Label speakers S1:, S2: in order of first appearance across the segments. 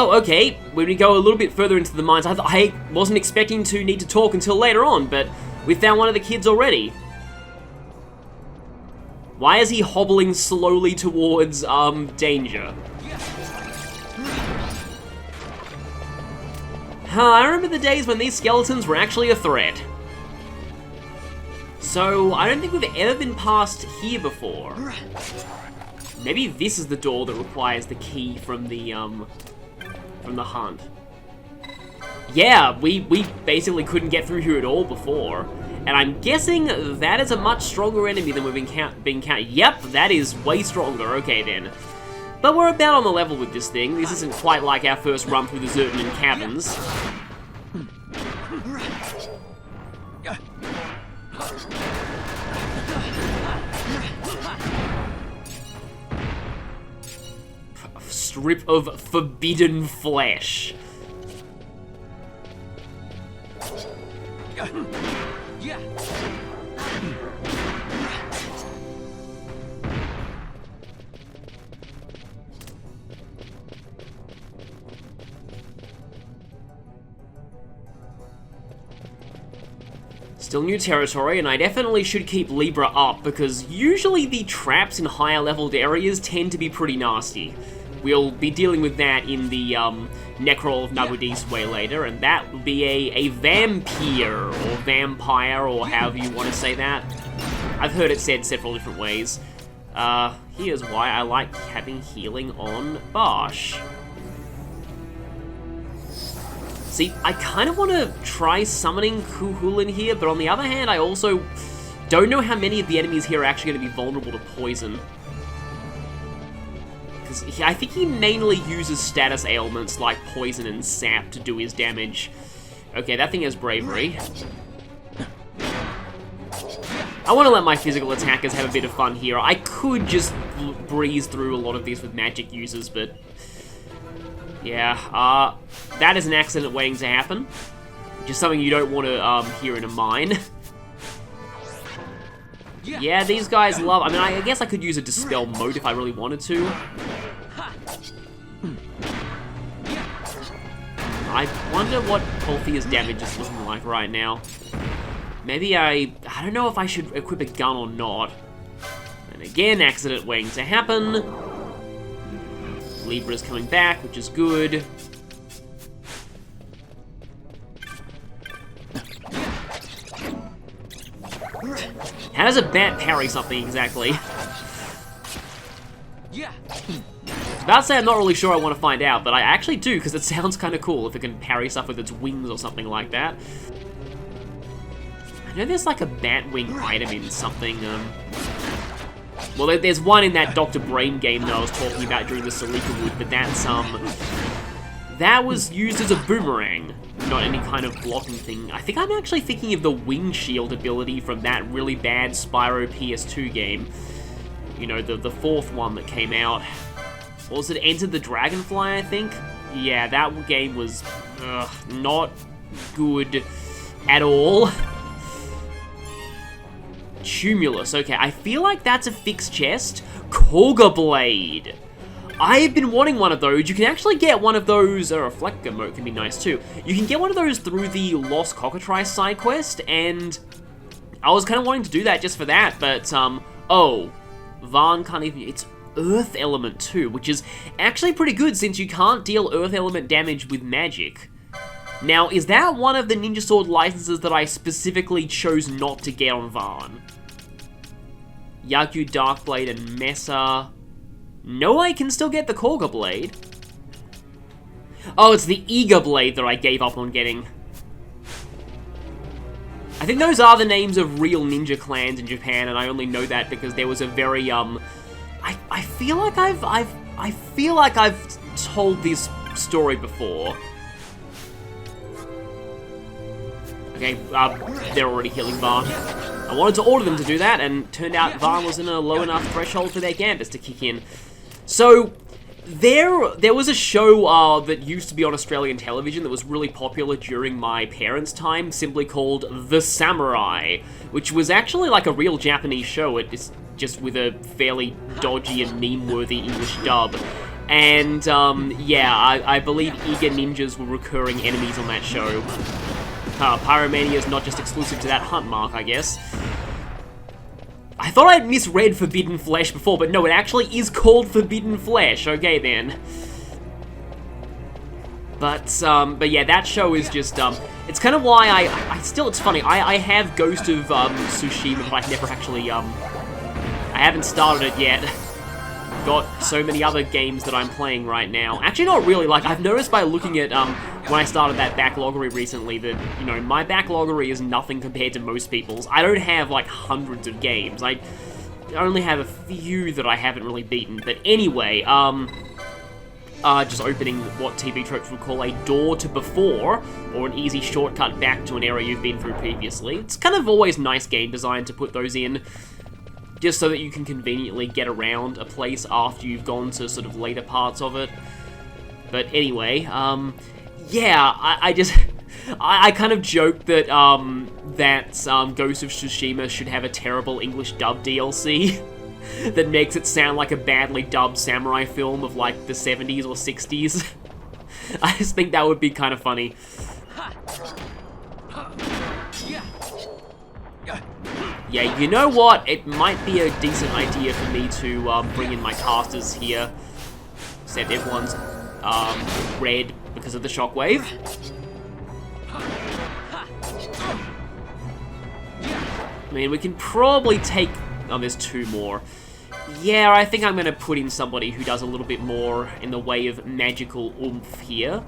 S1: Oh, okay, when we go a little bit further into the mines, I wasn't expecting to need to talk until later on, but we found one of the kids already. Why is he hobbling slowly towards, danger? I remember the days when these skeletons were actually a threat. So, I don't think we've ever been past here before. Maybe this is the door that requires the key from the hunt. Yeah, we basically couldn't get through here at all before. And I'm guessing that is a much stronger enemy than we've been encountered. Yep, that is way stronger. Okay, then. But we're about on the level with this thing. This isn't quite like our first run through the Xertanan caverns. A strip of forbidden flesh. Still new territory, and I definitely should keep Libra up, because usually the traps in higher leveled areas tend to be pretty nasty. We'll be dealing with that in the Necrol of Nabudis way later, and that will be a vampire, or vampire, or however you want to say that. I've heard it said several different ways. Here's why I like having healing on Barsh. See, I kind of want to try summoning Cuchulainn here, but on the other hand, I also don't know how many of the enemies here are actually going to be vulnerable to poison. Because I think he mainly uses status ailments like poison and sap to do his damage. Okay, that thing has bravery. I want to let my physical attackers have a bit of fun here. I could just breeze through a lot of these with magic users, but... yeah, that is an accident waiting to happen. Just something you don't want to hear in a mine. Yeah, these guys love... I mean, I guess I could use a Dispel Mote if I really wanted to. I wonder what Colthea's damage is looking like right now. Maybe I don't know if I should equip a gun or not. And again, accident waiting to happen. Libra's coming back, which is good. How does a bat parry something exactly? Yeah. About to say I'm not really sure I want to find out, but I actually do, because it sounds kind of cool if it can parry stuff with its wings or something like that. I know there's like a bat wing item in something, well, there's one in that Dr. Brain game that I was talking about during the Salika Wood, but that's, that was used as a boomerang, not any kind of blocking thing. I think I'm actually thinking of the Wing Shield ability from that really bad Spyro PS2 game. You know, the fourth one that came out. Or was it Enter the Dragonfly, I think? Yeah, that game was, not good at all. Tumulus, okay, I feel like that's a fixed chest. Koga Blade. I've been wanting one of those. You can actually get one of those, or a Reflector Mote can be nice too. You can get one of those through the Lost Cockatrice side quest, and I was kind of wanting to do that just for that, but, oh, Varn can't even, it's Earth Element too, which is actually pretty good since you can't deal Earth Element damage with magic. Now, is that one of the Ninja Sword licenses that I specifically chose not to get on Varn? Yaku Darkblade and Mesa. No, I can still get the Koga Blade. Oh, it's the Eager Blade that I gave up on getting. I think those are the names of real ninja clans in Japan, and I only know that because there was a very, I feel like I've told this story before. Okay, they're already healing Varn. I wanted to order them to do that, and turned out Varn was in a low enough threshold for their Gambus to kick in. So, there was a show that used to be on Australian television that was really popular during my parents' time, simply called The Samurai, which was actually like a real Japanese show. It's just with a fairly dodgy and meme-worthy English dub. And, yeah, I believe eager ninjas were recurring enemies on that show. Pyromania is not just exclusive to that hunt mark, I guess. I thought I'd misread Forbidden Flesh before, but no, it actually is called Forbidden Flesh. Okay, then. But yeah, that show is just, it's kind of why I still, it's funny, I have Ghost of, Tsushima, but I've never actually, I haven't started it yet. Got so many other games that I'm playing right now. Actually, not really. Like, I've noticed by looking at, when I started that backloggery recently that, you know, my backloggery is nothing compared to most people's. I don't have, like, hundreds of games. I only have a few that I haven't really beaten. But anyway, just opening what TV tropes would call a door to before, or an easy shortcut back to an area you've been through previously. It's kind of always nice game design to put those in, just so that you can conveniently get around a place after you've gone to sort of later parts of it. But anyway, yeah, I kind of joked that, Ghost of Tsushima should have a terrible English dub DLC that makes it sound like a badly dubbed samurai film of, like, the 70s or 60s. I just think that would be kind of funny. Yeah, you know what? It might be a decent idea for me to bring in my casters here. Except everyone's red because of the shockwave. I mean, we can probably take... Oh, there's two more. Yeah, I think I'm going to put in somebody who does a little bit more in the way of magical oomph here.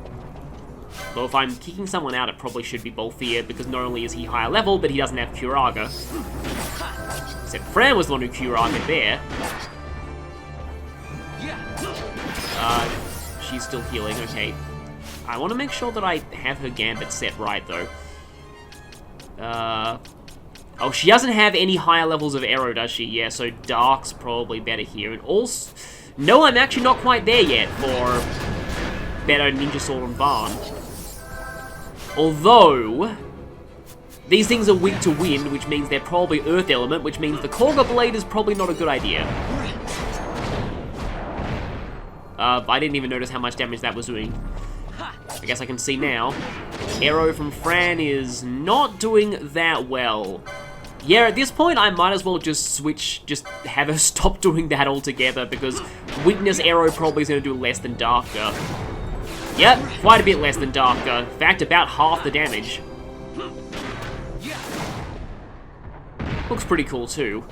S1: Though if I'm kicking someone out, it probably should be Balthier, because not only is he higher level, but he doesn't have Curaga. Except Fran was the one who Curaga there. She's still healing, okay. I want to make sure that I have her gambit set right, though. Oh, she doesn't have any higher levels of arrow, does she? Yeah, so Dark's probably better here. And also... No, I'm actually not quite there yet for better Ninja Sword and Barn. Although, these things are weak to wind, which means they're probably Earth Element, which means the Korga Blade is probably not a good idea. I didn't even notice how much damage that was doing. I guess I can see now. Arrow from Fran is not doing that well. Yeah, at this point, I might as well just switch, just have her stop doing that altogether, because Weakness Arrow probably is going to do less than Darker. Yep, quite a bit less than Darker. In fact, about half the damage. Looks pretty cool, too.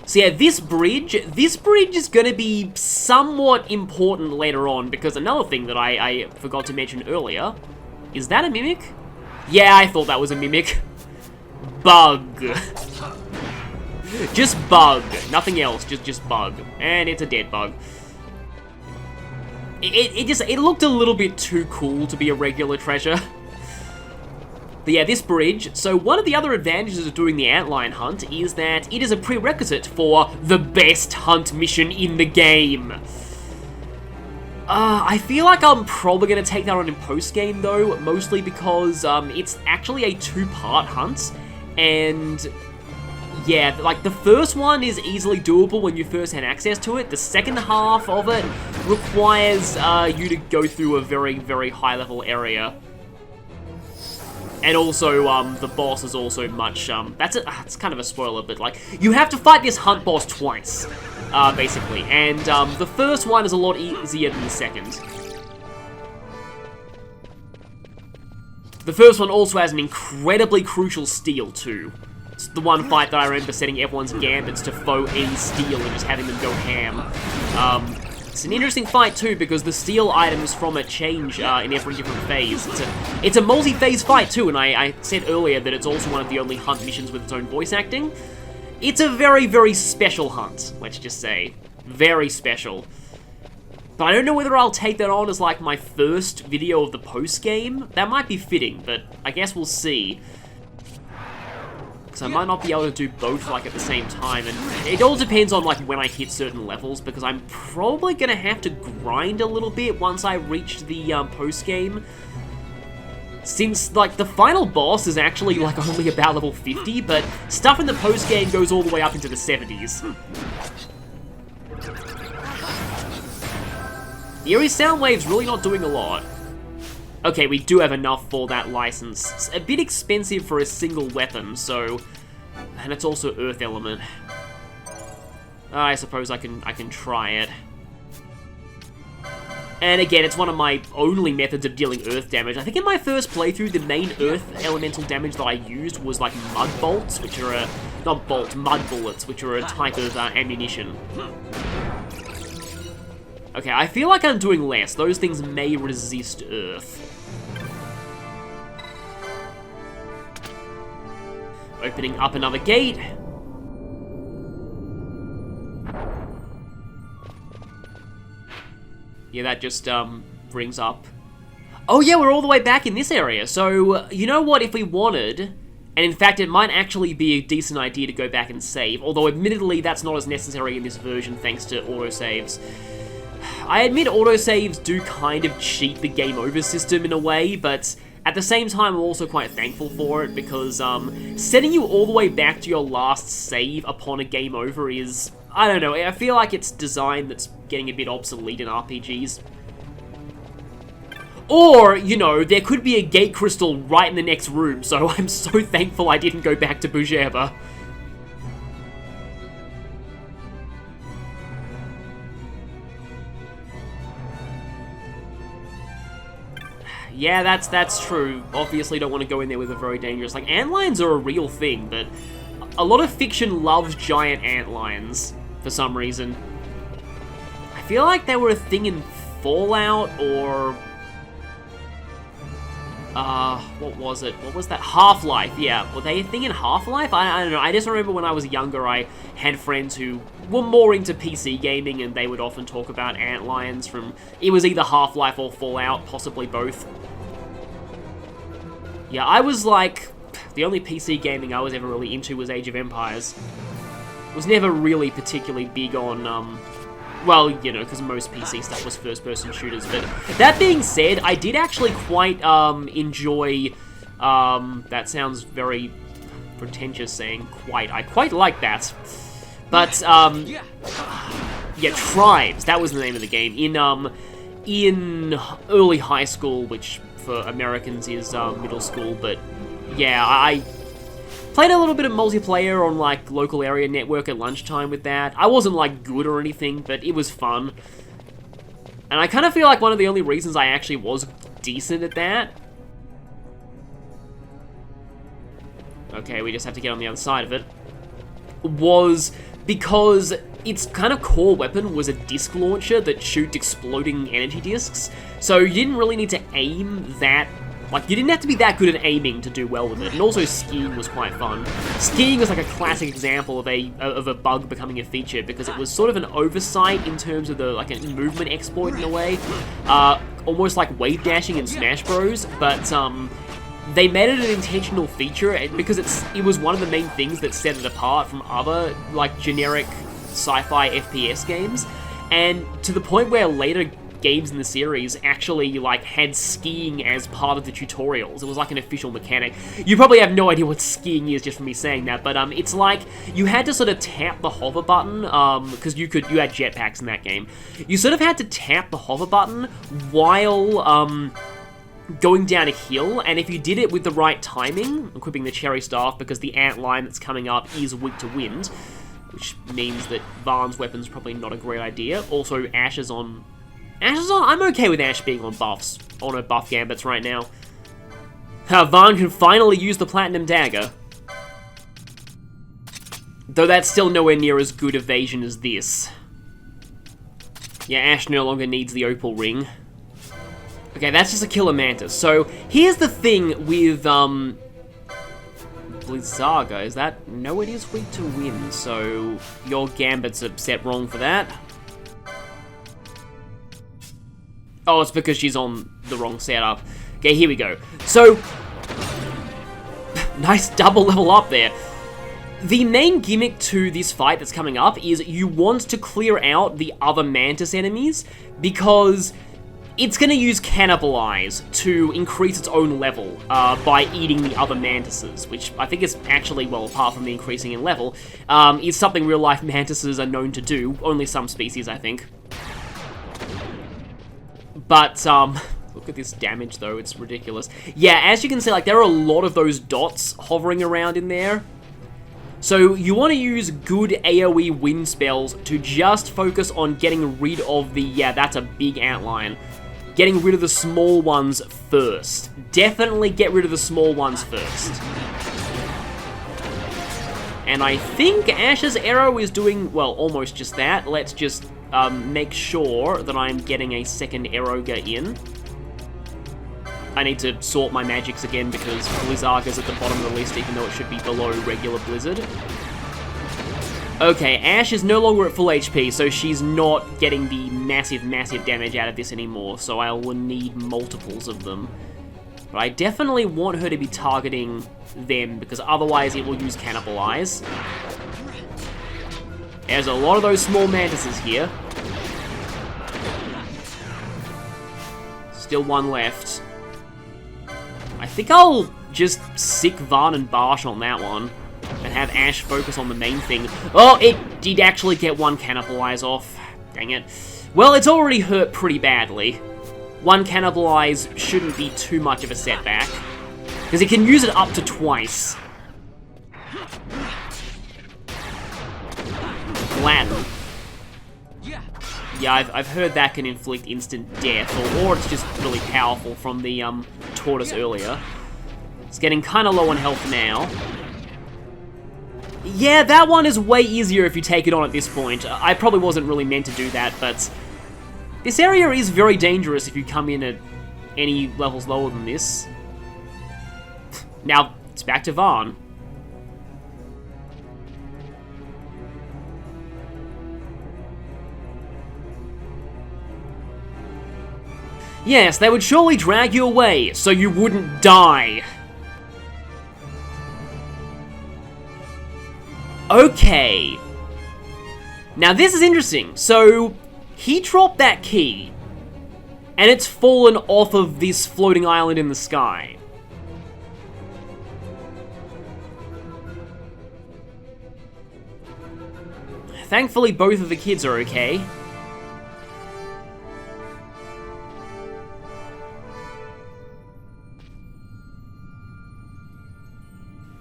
S1: So yeah, this bridge is going to be somewhat important later on, because another thing that I forgot to mention earlier, is that a Mimic? Yeah, I thought that was a Mimic. Bug. Just bug. Nothing else, just bug. And it's a dead bug. It looked a little bit too cool to be a regular treasure. But yeah, this bridge, so one of the other advantages of doing the antlion hunt is that it is a prerequisite for the best hunt mission in the game. I feel like I'm probably going to take that on in post-game though, mostly because it's actually a two-part hunt, and yeah, like the first one is easily doable when you first had access to it. The second half of it requires you to go through a very, very high-level area. And also, the boss is also much, it's kind of a spoiler, but, like, you have to fight this hunt boss twice, basically. And, the first one is a lot easier than the second. The first one also has an incredibly crucial steal, too. It's the one fight that I remember setting everyone's gambits to faux 80 steal and just having them go ham. It's an interesting fight too, because the steal items from it change in every different phase. It's a multi-phase fight too, and I said earlier that it's also one of the only hunt missions with its own voice acting. It's a very, very special hunt, let's just say. Very special. But I don't know whether I'll take that on as like my first video of the post-game. That might be fitting, but I guess we'll see. Because I might not be able to do both, like, at the same time, and it all depends on, like, when I hit certain levels, because I'm probably gonna have to grind a little bit once I reach the, post-game. Since, like, the final boss is actually, like, only about level 50, but stuff in the post-game goes all the way up into the 70s. Eerie Soundwave's really not doing a lot. Okay, we do have enough for that license. It's a bit expensive for a single weapon, so... And it's also Earth Element. I suppose I can try it. And again, it's one of my only methods of dealing Earth damage. I think in my first playthrough, the main Earth elemental damage that I used was like mud bolts, which are not bolts, mud bullets, which are a type of ammunition. Okay, I feel like I'm doing less. Those things may resist Earth. Opening up another gate. Yeah, that just brings up... Oh yeah, we're all the way back in this area. So, you know what, if we wanted... And in fact, it might actually be a decent idea to go back and save. Although, admittedly, that's not as necessary in this version thanks to autosaves. I admit autosaves do kind of cheat the game over system in a way, but... At the same time, I'm also quite thankful for it, because sending you all the way back to your last save upon a game over is... I don't know, I feel like it's design that's getting a bit obsolete in RPGs. Or, you know, there could be a gate crystal right in the next room, so I'm so thankful I didn't go back to Bujeba. Yeah, that's true. Obviously don't want to go in there with a very dangerous... Like, antlions are a real thing, but a lot of fiction loves giant antlions for some reason. I feel like they were a thing in Fallout, or... what was it? What was that? Half-Life, yeah. Were they a thing in Half-Life? I don't know. I just remember when I was younger, I had friends who were more into PC gaming, and they would often talk about antlions from... It was either Half-Life or Fallout, possibly both. Yeah, I was like... The only PC gaming I was ever really into was Age of Empires. Was never really particularly big on, well, you know, because most PC stuff was first-person shooters, but that being said, I did actually quite, enjoy, that sounds very pretentious saying quite, I quite like that, but, yeah, Tribes, that was the name of the game, in early high school, which for Americans is, middle school, but, yeah, I played a little bit of multiplayer on, like, local area network at lunchtime with that. I wasn't, like, good or anything, but it was fun. And I kind of feel like one of the only reasons I actually was decent at that... Okay, we just have to get on the other side of it. Was because its kind of core weapon was a disc launcher that shoots exploding energy discs. So you didn't really need to aim that... Like, you didn't have to be that good at aiming to do well with it, and also skiing was quite fun. Skiing was like a classic example of a bug becoming a feature, because it was sort of an oversight in terms of the, like, a movement exploit in a way. Almost like wave dashing in Smash Bros, but, they made it an intentional feature, because it was one of the main things that set it apart from other, like, generic sci-fi FPS games, and to the point where later games in the series actually, like, had skiing as part of the tutorials. It was like an official mechanic. You probably have no idea what skiing is just from me saying that, but it's like you had to sort of tap the hover button, because you had jetpacks in that game. You sort of had to tap the hover button while going down a hill, and if you did it with the right timing, equipping the cherry staff, because the antlion that's coming up is weak to wind, which means that Varn's weapon's probably not a great idea. Also, Ash is on... I'm okay with Ash being on buffs, on her buff gambits right now. Varn can finally use the Platinum Dagger. Though that's still nowhere near as good evasion as this. Yeah, Ash no longer needs the Opal Ring. Okay, that's just a Killer Mantis. So, here's the thing with, Blizzaga, is that... No, it is weak to wind, so your gambits are set wrong for that. Oh, it's because she's on the wrong setup. Okay, here we go. So, nice double level up there. The main gimmick to this fight that's coming up is you want to clear out the other Mantis enemies, because it's going to use Cannibalize to increase its own level by eating the other Mantises, which I think is actually, well, apart from the increasing in level, is something real-life Mantises are known to do. Only some species, I think. But, look at this damage, though. It's ridiculous. Yeah, as you can see, like, there are a lot of those dots hovering around in there. So, you want to use good AoE wind spells to just focus on getting rid of the... Yeah, that's a big antlion. Getting rid of the small ones first. Definitely get rid of the small ones first. And I think Ash's arrow is doing, well, almost just that. Let's just make sure that I'm getting a second arrowga in. I need to sort my magics again because Blizzarga's at the bottom of the list, even though it should be below regular Blizzard. Okay, Ash is no longer at full HP, so she's not getting the massive, massive damage out of this anymore, so I will need multiples of them. But I definitely want her to be targeting them, because otherwise it will use Cannibalize. There's a lot of those small mantises here. Still one left. I think I'll just sick Varn and Barsh on that one, and have Ash focus on the main thing. Oh, it did actually get one Cannibalize off. Dang it. Well, it's already hurt pretty badly. One Cannibalize shouldn't be too much of a setback, because it can use it up to twice. Latin. Yeah, I've heard that can inflict instant death, or it's just really powerful from the tortoise earlier. It's getting kind of low on health now. Yeah, that one is way easier if you take it on at this point. I probably wasn't really meant to do that, but this area is very dangerous if you come in at any levels lower than this. Now, it's back to Varn. Yes, they would surely drag you away, so you wouldn't die. Okay. Now this is interesting. So, he dropped that key, and it's fallen off of this floating island in the sky. Thankfully, both of the kids are okay.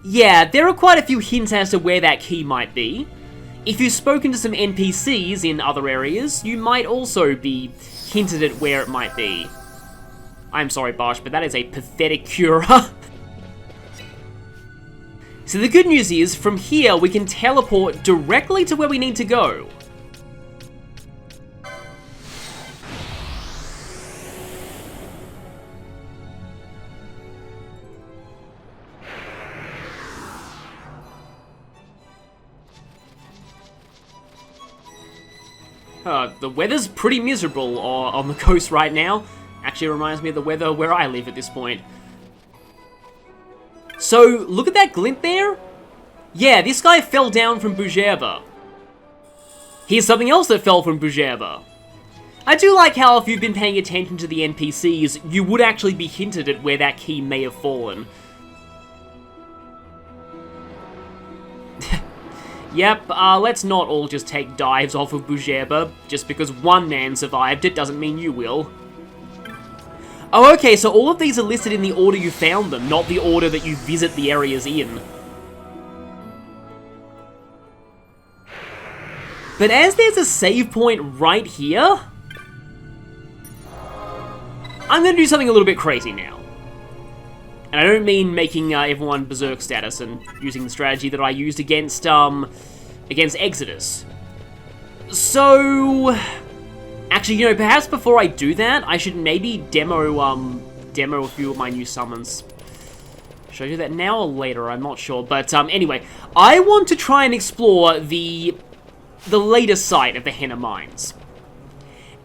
S1: Yeah, there are quite a few hints as to where that key might be. If you've spoken to some NPCs in other areas, you might also be hinted at where it might be. I'm sorry, Bosch, but that is a pathetic Cura. So the good news is, from here we can teleport directly to where we need to go. The weather's pretty miserable on the coast right now. Actually reminds me of the weather where I live at this point. So, look at that glint there? Yeah, this guy fell down from Bujerba. Here's something else that fell from Bujerba. I do like how if you've been paying attention to the NPCs, you would actually be hinted at where that key may have fallen. Yep, let's not all just take dives off of Bujerba. Just because one man survived it doesn't mean you will. Oh, okay, so all of these are listed in the order you found them, not the order that you visit the areas in. But as there's a save point right here, I'm going to do something a little bit crazy now. And I don't mean making everyone Berserk status and using the strategy that I used against Exodus. So, actually, you know, perhaps before I do that, I should maybe demo a few of my new summons. Should I do that now or later? I'm not sure. But anyway, I want to try and explore the later side of the Henna Mines.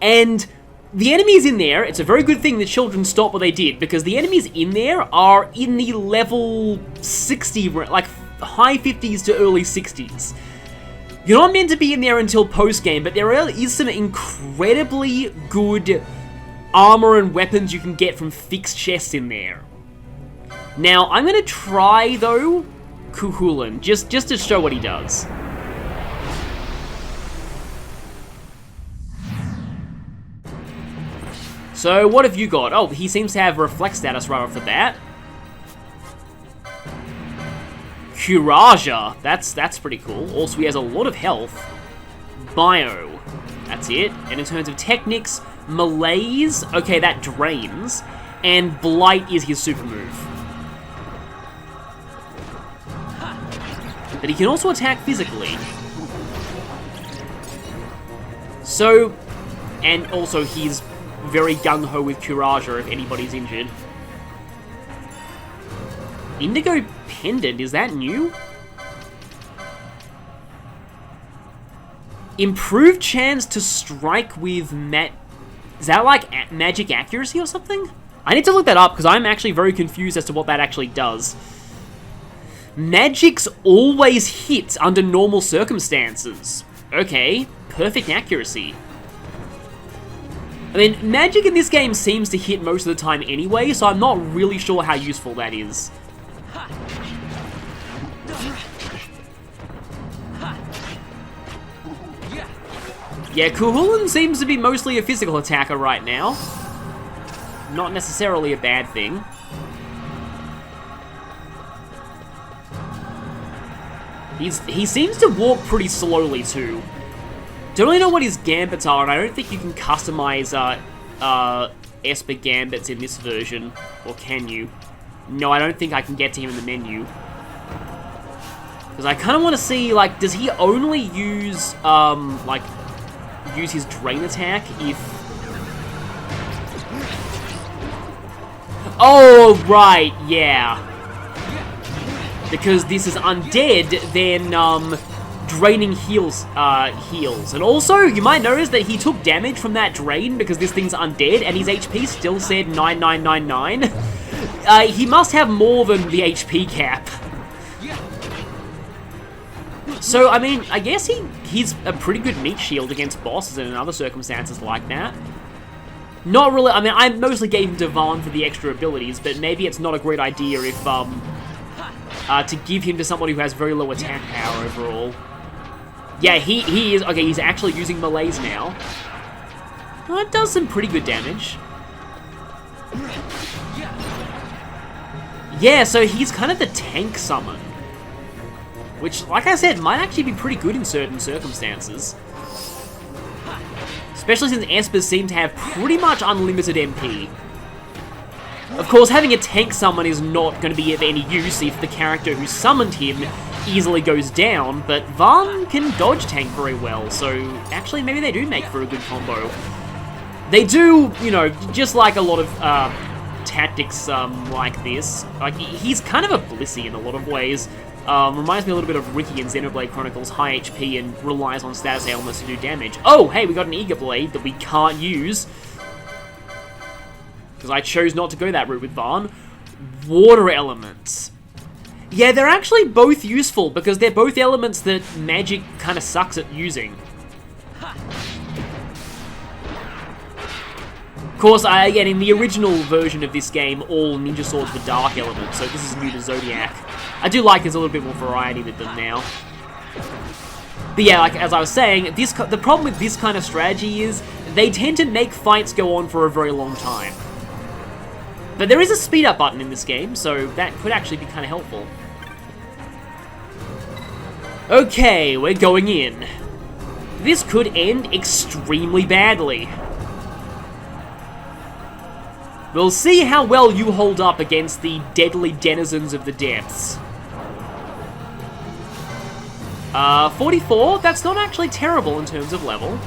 S1: And the enemies in there, it's a very good thing the children stopped what they did, because the enemies in there are in the level 60, like high 50s to early 60s. You're not meant to be in there until post-game, but there is some incredibly good armor and weapons you can get from fixed chests in there. Now, I'm going to try, though, Cuchulainn, just to show what he does. So, what have you got? Oh, he seems to have reflex status right off the bat. Cuchulainn. That's pretty cool. Also, he has a lot of health. Bio. That's it. And in terms of techniques, Malaise. Okay, that drains. And Blight is his super move. But he can also attack physically. So, and also he's very gung-ho with Cuchulainn if anybody's injured. Indigo Pendant, is that new? Improved chance to strike with is that like magic accuracy or something? I need to look that up because I'm actually very confused as to what that actually does. Magics always hit under normal circumstances. Okay, perfect accuracy. I mean, magic in this game seems to hit most of the time anyway, so I'm not really sure how useful that is. Yeah, Cuchulainn seems to be mostly a physical attacker right now. Not necessarily a bad thing. He seems to walk pretty slowly too. Don't really know what his gambits are, and I don't think you can customize Esper gambits in this version. Or can you? No, I don't think I can get to him in the menu. Because I kind of want to see, like, does he only use, use his drain attack if... Oh, right, yeah. Because this is undead, then, draining heals. And also, you might notice that he took damage from that drain because this thing's undead, and his HP still said 9999. He must have more than the HP cap. So, I mean, I guess he's a pretty good meat shield against bosses and in other circumstances like that. Not really, I mean, I mostly gave him to Vaan for the extra abilities, but maybe it's not a great idea if, to give him to somebody who has very low attack power overall. Yeah, he is, okay, he's actually using Malaise now. Well, it does some pretty good damage. Yeah, so he's kind of the tank summon. Which, like I said, might actually be pretty good in certain circumstances. Especially since Espers seem to have pretty much unlimited MP. Of course, having a tank summon is not going to be of any use if the character who summoned him easily goes down, but Vaan can dodge tank very well, so actually maybe they do make for a good combo. They do, you know, just like a lot of tactics like this, like he's kind of a Blissey in a lot of ways. Reminds me a little bit of Ricky in Xenoblade Chronicles, high HP and relies on status ailments to do damage. Oh, hey, we got an Eager Blade that we can't use. Because I chose not to go that route with Vaan. Water elements. Yeah, they're actually both useful because they're both elements that magic kind of sucks at using. Of course, again, in the original version of this game, all ninja swords were dark elements, so this is new to Zodiac. I do like there's a little bit more variety with them now. But yeah, like as I was saying, the problem with this kind of strategy is they tend to make fights go on for a very long time. But there is a speed up button in this game, so that could actually be kind of helpful. Okay, we're going in. This could end extremely badly. We'll see how well you hold up against the deadly denizens of the depths. 44, that's not actually terrible in terms of level.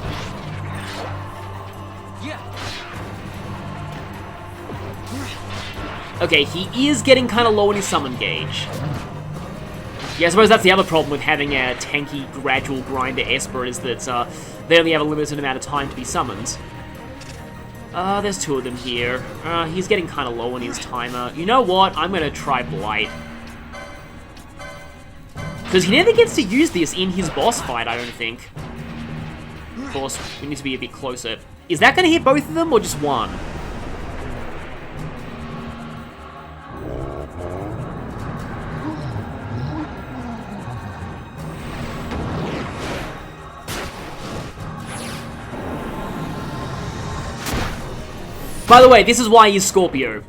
S1: Okay, he is getting kind of low in his summon gauge. Yeah, I suppose that's the other problem with having a tanky, gradual grinder Esper is that they only have a limited amount of time to be summoned. There's two of them here. He's getting kind of low on his timer. You know what? I'm gonna try Blight. Because he never gets to use this in his boss fight, I don't think. Of course, we need to be a bit closer. Is that gonna hit both of them, or just one? By the way, this is why he's Scorpio.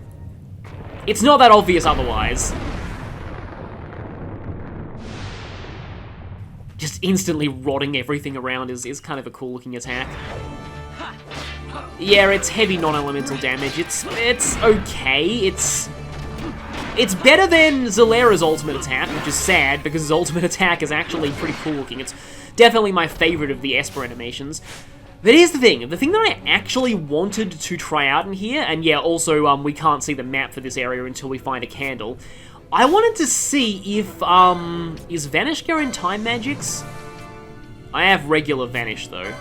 S1: It's not that obvious otherwise. Just instantly rotting everything around is kind of a cool looking attack. Yeah, it's heavy non-elemental damage. It's okay. It's better than Zalera's ultimate attack, which is sad, because his ultimate attack is actually pretty cool looking. It's definitely my favorite of the Esper animations. But here's the thing that I actually wanted to try out in here, and yeah, also, we can't see the map for this area until we find a candle. I wanted to see if, is Vanish go in time magics? I have regular Vanish, though.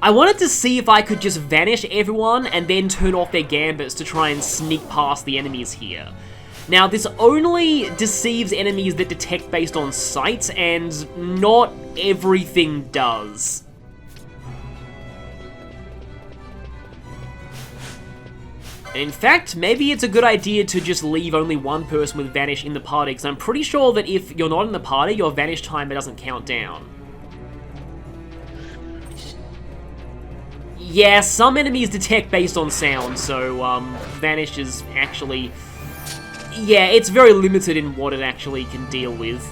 S1: I wanted to see if I could just vanish everyone and then turn off their gambits to try and sneak past the enemies here. Now, this only deceives enemies that detect based on sight, and not everything does. In fact, maybe it's a good idea to just leave only one person with Vanish in the party, because I'm pretty sure that if you're not in the party, your Vanish timer doesn't count down. Yeah, some enemies detect based on sound, so Vanish is actually... yeah, it's very limited in what it actually can deal with.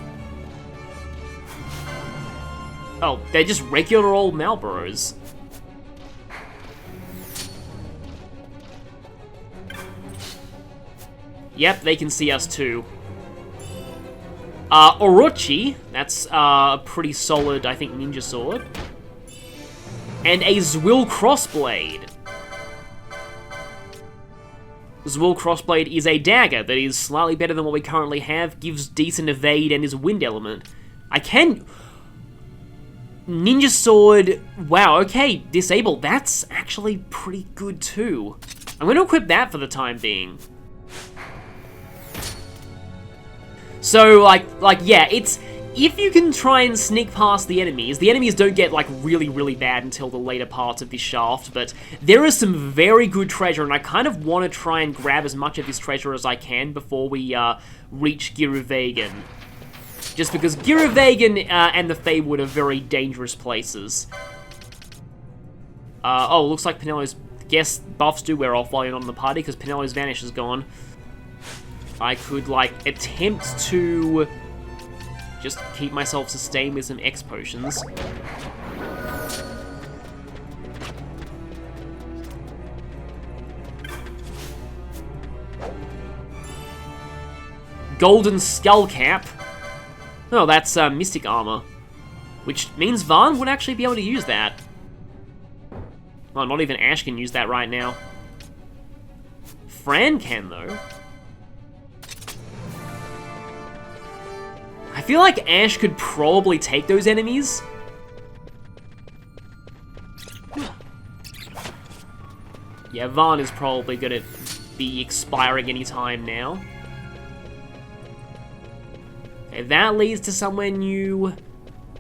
S1: Oh, they're just regular old Malboros. Yep, they can see us too. Orochi, that's a pretty solid, I think, ninja sword. And a Zwill Crossblade. Zwill Crossblade is a dagger that is slightly better than what we currently have, gives decent evade, and is a wind element. I can... ninja sword... wow, okay, disable. That's actually pretty good too. I'm going to equip that for the time being. So, like, yeah, it's... if you can try and sneak past the enemies don't get, like, really, really bad until the later parts of this shaft, but there is some very good treasure, and I kind of want to try and grab as much of this treasure as I can before we, reach Giruvegan. Just because Giruvegan, and the Feywood are very dangerous places. Oh, looks like Penello's... guess buffs do wear off while you're not in the party, because Penello's Vanish is gone. I could, like, attempt to... just keep myself sustained with some X potions. Golden Skull Cap. Oh, that's Mystic Armor. Which means Vaughn would actually be able to use that. Well, not even Ash can use that right now. Fran can, though. I feel like Ash could probably take those enemies. Yeah, Vaughn is probably gonna be expiring any time now. Okay, that leads to somewhere new,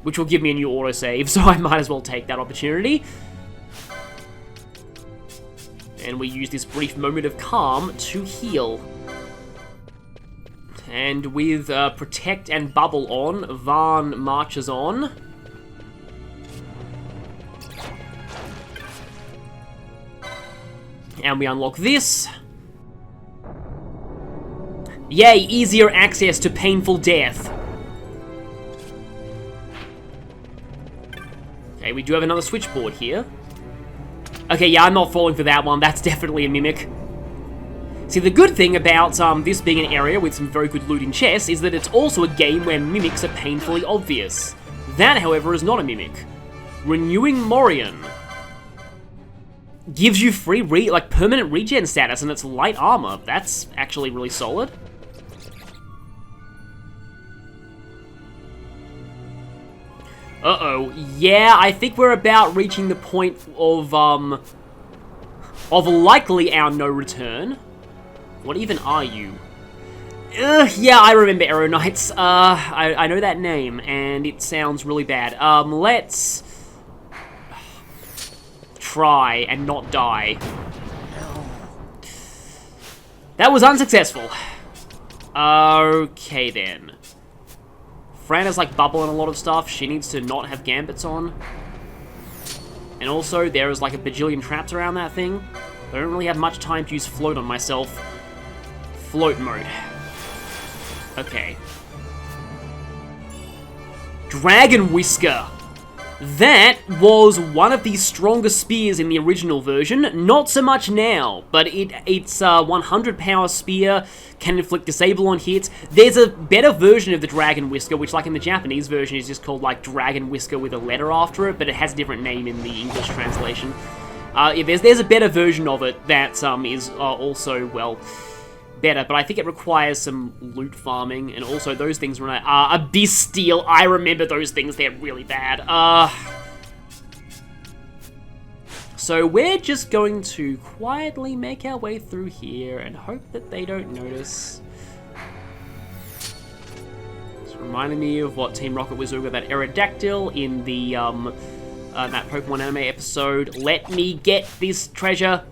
S1: which will give me a new autosave, so I might as well take that opportunity. And we use this brief moment of calm to heal. And with Protect and Bubble on, Vaughn marches on. And we unlock this. Yay, easier access to painful death. Okay, we do have another switchboard here. Okay, yeah, I'm not falling for that one. That's definitely a mimic. See, the good thing about this being an area with some very good loot and chests is that it's also a game where mimics are painfully obvious. That, however, is not a mimic. Renewing Morion. Gives you free, permanent regen status, and it's light armor. That's actually really solid. Uh-oh. Yeah, I think we're about reaching the point of likely our no return. What even are you? Yeah, I remember Arrow Knights. I know that name, and it sounds really bad. Let's try and not die. That was unsuccessful. Okay, then. Fran is, like, bubbling a lot of stuff. She needs to not have gambits on. And also, there is like a bajillion traps around that thing. I don't really have much time to use float on myself. Float mode. Okay. Dragon Whisker. That was one of the strongest spears in the original version, not so much now, but it's a 100 power spear, can inflict disable on hits. There's a better version of the Dragon Whisker, which like in the Japanese version is just called like Dragon Whisker with a letter after it, but it has a different name in the English translation. Yeah, there's a better version of it that is also, well, better, but I think it requires some loot farming, and also those things run out. Abyss Steel, I remember those things, they're really bad. So we're just going to quietly make our way through here and hope that they don't notice. It's reminding me of what Team Rocket was doing with that Aerodactyl in the, that Pokemon anime episode. Let me get this treasure.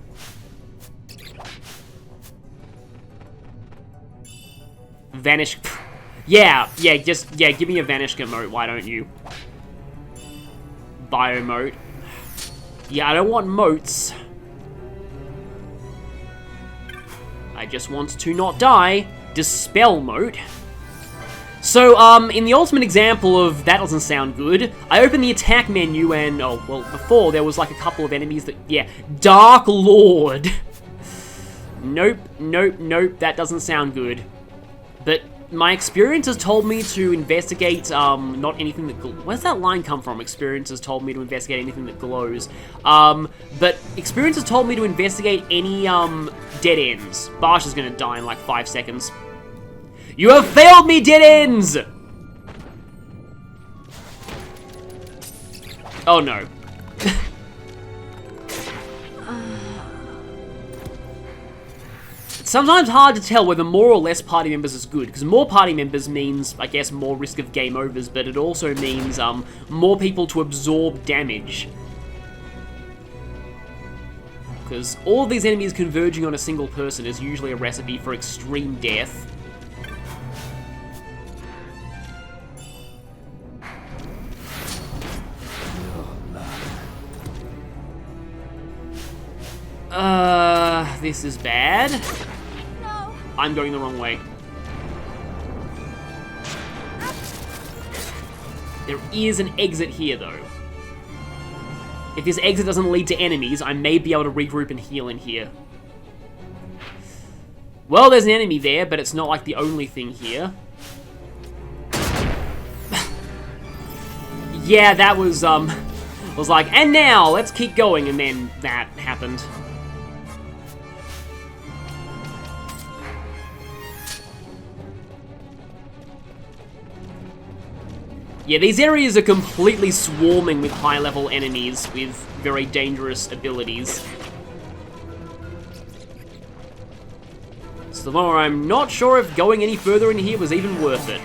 S1: Vanish. Yeah, give me a Vanish emote, why don't you? Biomote. Yeah, I don't want motes. I just want to not die. Dispel mote. So, in the ultimate example of that doesn't sound good, I opened the attack menu and, oh, well, before there was like a couple of enemies that, yeah, Dark Lord. Nope, that doesn't sound good. But my experience has told me to investigate, not anything that where's that line come from? Experience has told me to investigate anything that glows. But experience has told me to investigate any, dead ends. Barsh is gonna die in like 5 seconds. You have failed me, dead ends! Oh no. It's sometimes hard to tell whether more or less party members is good, because more party members means, I guess, more risk of game overs, but it also means, more people to absorb damage. Because all of these enemies converging on a single person is usually a recipe for extreme death. This is bad.
S2: No.
S1: I'm going the wrong way. There is an exit here, though. If this exit doesn't lead to enemies, I may be able to regroup and heal in here. Well, there's an enemy there, but it's not like the only thing here. Yeah, that was, was like, and now, let's keep going, and then that happened. Yeah, these areas are completely swarming with high-level enemies with very dangerous abilities. So I'm not sure if going any further in here was even worth it.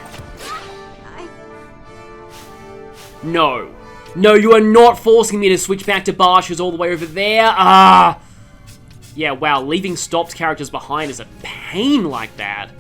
S1: No. No, you are not forcing me to switch back to Barsh, who's all the way over there. Ah! Yeah, wow, leaving stopped characters behind is a pain like that.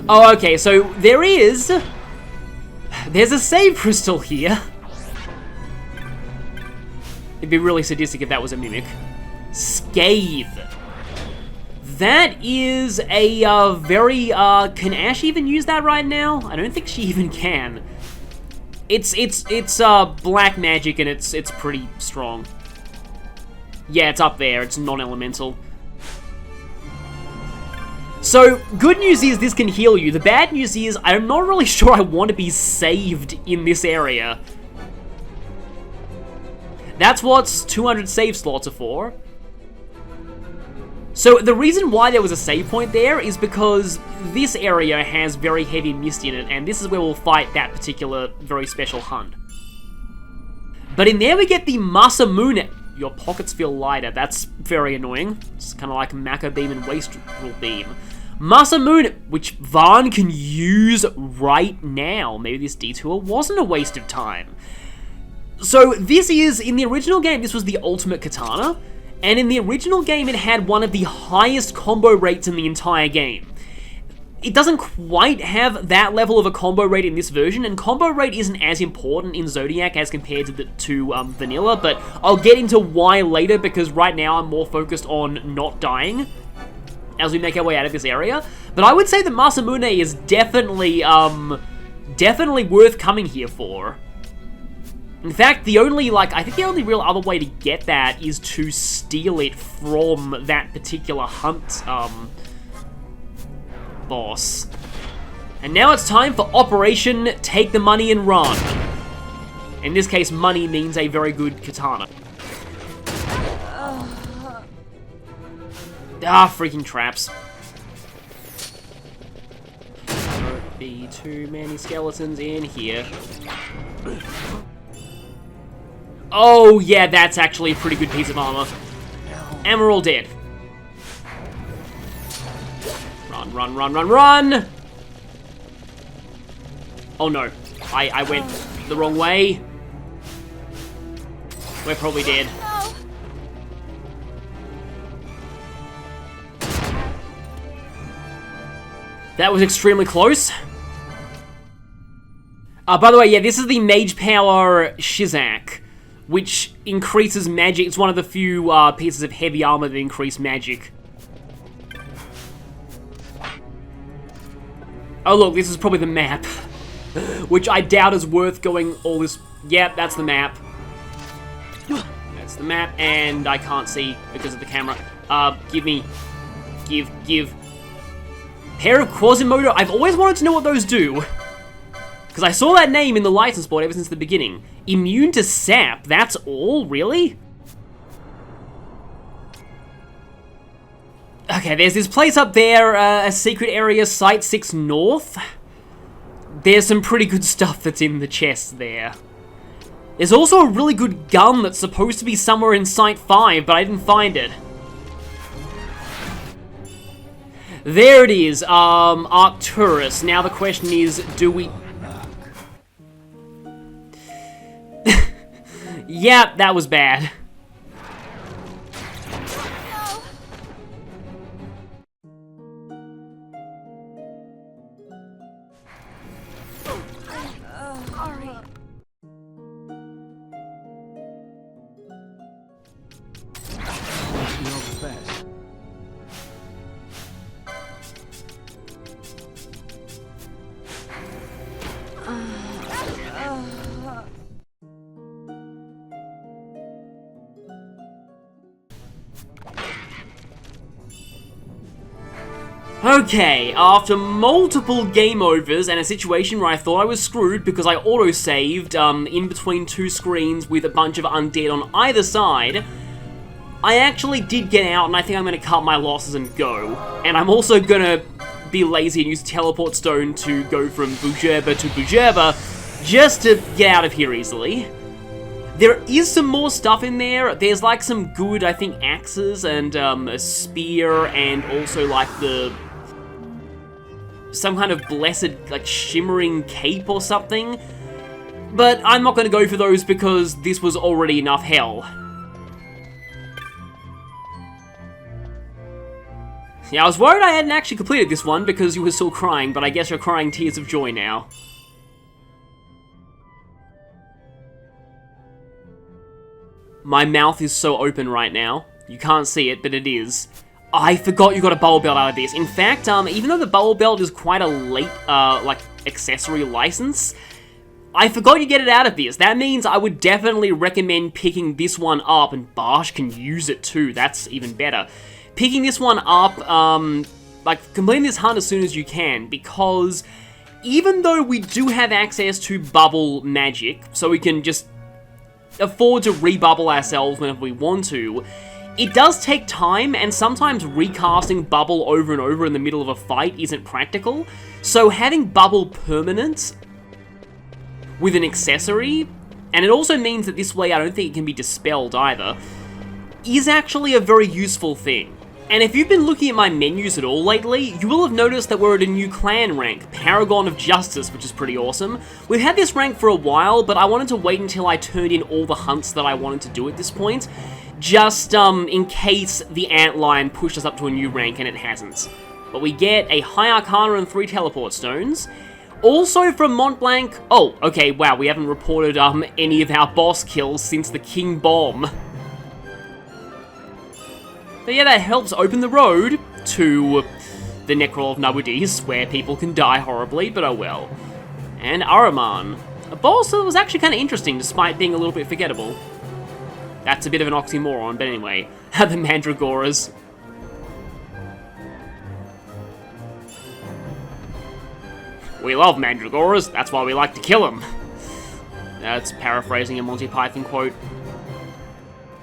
S1: Oh, okay, so there's a save crystal here. It'd be really sadistic if that was a mimic. Scathe. That is a, very, can Ash even use that right now? I don't think she even can. It's black magic and it's pretty strong. Yeah, it's up there, it's non-elemental. So, good news is this can heal you. The bad news is I'm not really sure I want to be saved in this area. That's what 200 save slots are for. So, the reason why there was a save point there is because this area has very heavy mist in it, and this is where we'll fight that particular very special hunt. But in there we get the Masamune. Your pockets feel lighter. That's very annoying. It's kind of like Mako Beam and Wastrel Beam. Masamune, which Vaan can use right now. Maybe this detour wasn't a waste of time. So this is, in the original game, this was the ultimate katana. And in the original game, it had one of the highest combo rates in the entire game. It doesn't quite have that level of a combo rate in this version, and combo rate isn't as important in Zodiac as compared to Vanilla, but I'll get into why later, because right now I'm more focused on not dying as we make our way out of this area. But I would say that Masamune is definitely worth coming here for. In fact, the only, I think the only real other way to get that is to steal it from that particular hunt, boss. And now it's time for Operation Take the Money and Run. In this case, money means a very good katana. Ah, freaking traps. Don't be too many skeletons in here. Oh, yeah, that's actually a pretty good piece of armor. And we're all dead. Run, run, run, run, run! Oh no, I went the wrong way. We're probably dead. That was extremely close. By the way, yeah, this is the Mage Power Shizak, which increases magic. It's one of the few pieces of heavy armor that increase magic. Oh look, this is probably the map, which I doubt is worth going all this... Yep, that's the map. That's the map, and I can't see because of the camera. Give. Pair of Quasimodo. I've always wanted to know what those do, because I saw that name in the license board ever since the beginning. Immune to sap, that's all? Really? Okay, there's this place up there, a secret area, Site 6 North. There's some pretty good stuff that's in the chest there. There's also a really good gun that's supposed to be somewhere in Site 5, but I didn't find it. There it is, Arcturus. Now the question is, do we... Yeah, that was bad. Okay, after multiple game overs and a situation where I thought I was screwed because I auto-saved in between two screens with a bunch of undead on either side, I actually did get out, and I think I'm going to cut my losses and go. And I'm also going to be lazy and use Teleport Stone to go from Bujerba to Bujerba just to get out of here easily. There is some more stuff in there. There's like some good, I think, axes and a spear, and also like some kind of blessed, like, shimmering cape or something. But I'm not going to go for those because this was already enough hell. Yeah, I was worried I hadn't actually completed this one because you were still crying, but I guess you're crying tears of joy now. My mouth is so open right now. You can't see it, but it is. I forgot you got a bubble belt out of this. In fact, even though the bubble belt is quite a late, like, accessory license, I forgot you get it out of this. That means I would definitely recommend picking this one up, and Barsh can use it too. That's even better. Picking this one up, like, completing this hunt as soon as you can, because even though we do have access to bubble magic, so we can just afford to rebubble ourselves whenever we want to, it does take time, and sometimes recasting bubble over and over in the middle of a fight isn't practical. So having bubble permanent with an accessory and it also means that this way I don't think it can be dispelled either, is actually a very useful thing. And if you've been looking at my menus at all lately, you will have noticed that we're at a new clan rank, Paragon of Justice, which is pretty awesome. We've had this rank for a while, but I wanted to wait until I turned in all the hunts that I wanted to do at this point, just in case the antlion pushed us up to a new rank, and it hasn't. But we get a High Arcana and 3 teleport stones. Also from Mont Blanc, oh, okay, wow, we haven't reported any of our boss kills since the King Bomb. But yeah, that helps open the road to the Necrol of Nabudis, where people can die horribly, but oh well. And Ahriman, a boss that was actually kind of interesting, despite being a little bit forgettable. That's a bit of an oxymoron, but anyway. The Mandragoras. We love Mandragoras, that's why we like to kill them. That's paraphrasing a Monty Python quote.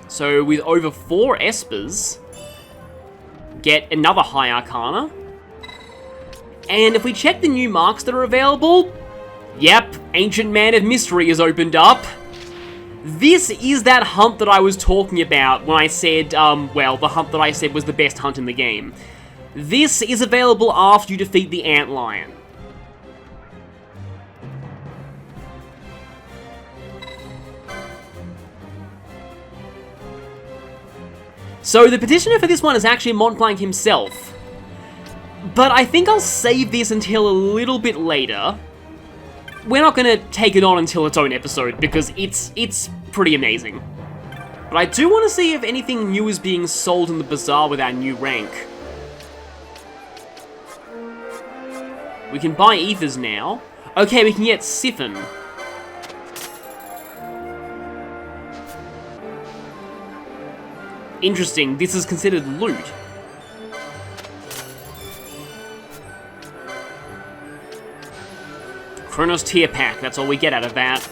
S1: So with over 4 Espers, get another High Arcana. And if we check the new marks that are available, yep, Ancient Man of Mystery is opened up. This is that hunt that I was talking about when I said, well, the hunt that I said was the best hunt in the game. This is available after you defeat the antlion. So the petitioner for this one is actually Mont Blanc himself. But I think I'll save this until a little bit later. We're not going to take it on until its own episode, because it's pretty amazing. But I do want to see if anything new is being sold in the bazaar with our new rank. We can buy ethers now. Okay, we can get Siphon. Interesting, this is considered loot. Chronos tier pack, that's all we get out of that.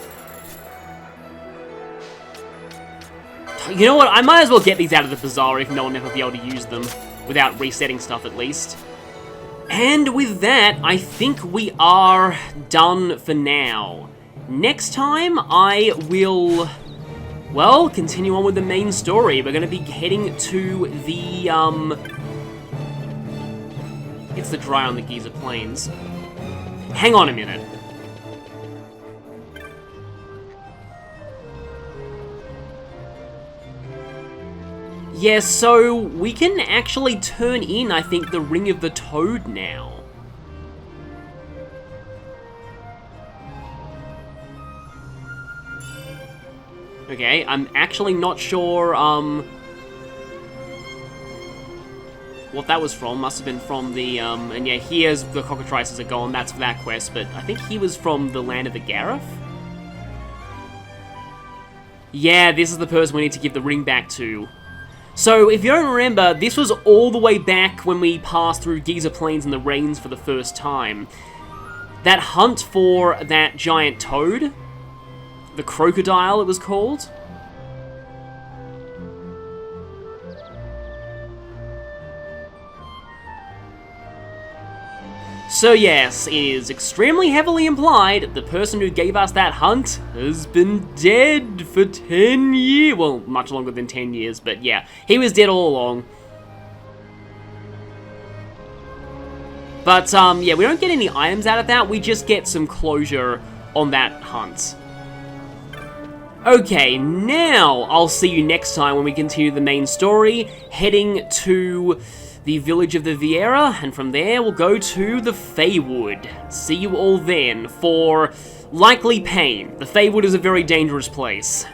S1: You know what, I might as well get these out of the bazaar if no one will ever be able to use them, without resetting stuff at least. And with that, I think we are done for now. Next time, I will... well, continue on with the main story. We're going to be heading to the, it's the Dry on the Giza Plains. Hang on a minute. Yeah, so we can actually turn in, I think, the Ring of the Toad now. Okay, I'm actually not sure, what that was from. Must have been from the, and yeah, here's the cockatrices are gone, that's for that quest, but I think he was from the land of the Gareth? Yeah, this is the person we need to give the ring back to. So, if you don't remember, this was all the way back when we passed through Giza Plains and the Rains for the first time. That hunt for that giant toad, the crocodile it was called. So yes, it is extremely heavily implied the person who gave us that hunt has been dead for 10 years. Well, much longer than 10 years, but yeah, he was dead all along. But yeah, we don't get any items out of that, we just get some closure on that hunt. Okay, now I'll see you next time when we continue the main story, heading to the village of the Vieira, and from there we'll go to the Feywood. See you all then for likely pain. The Feywood is a very dangerous place.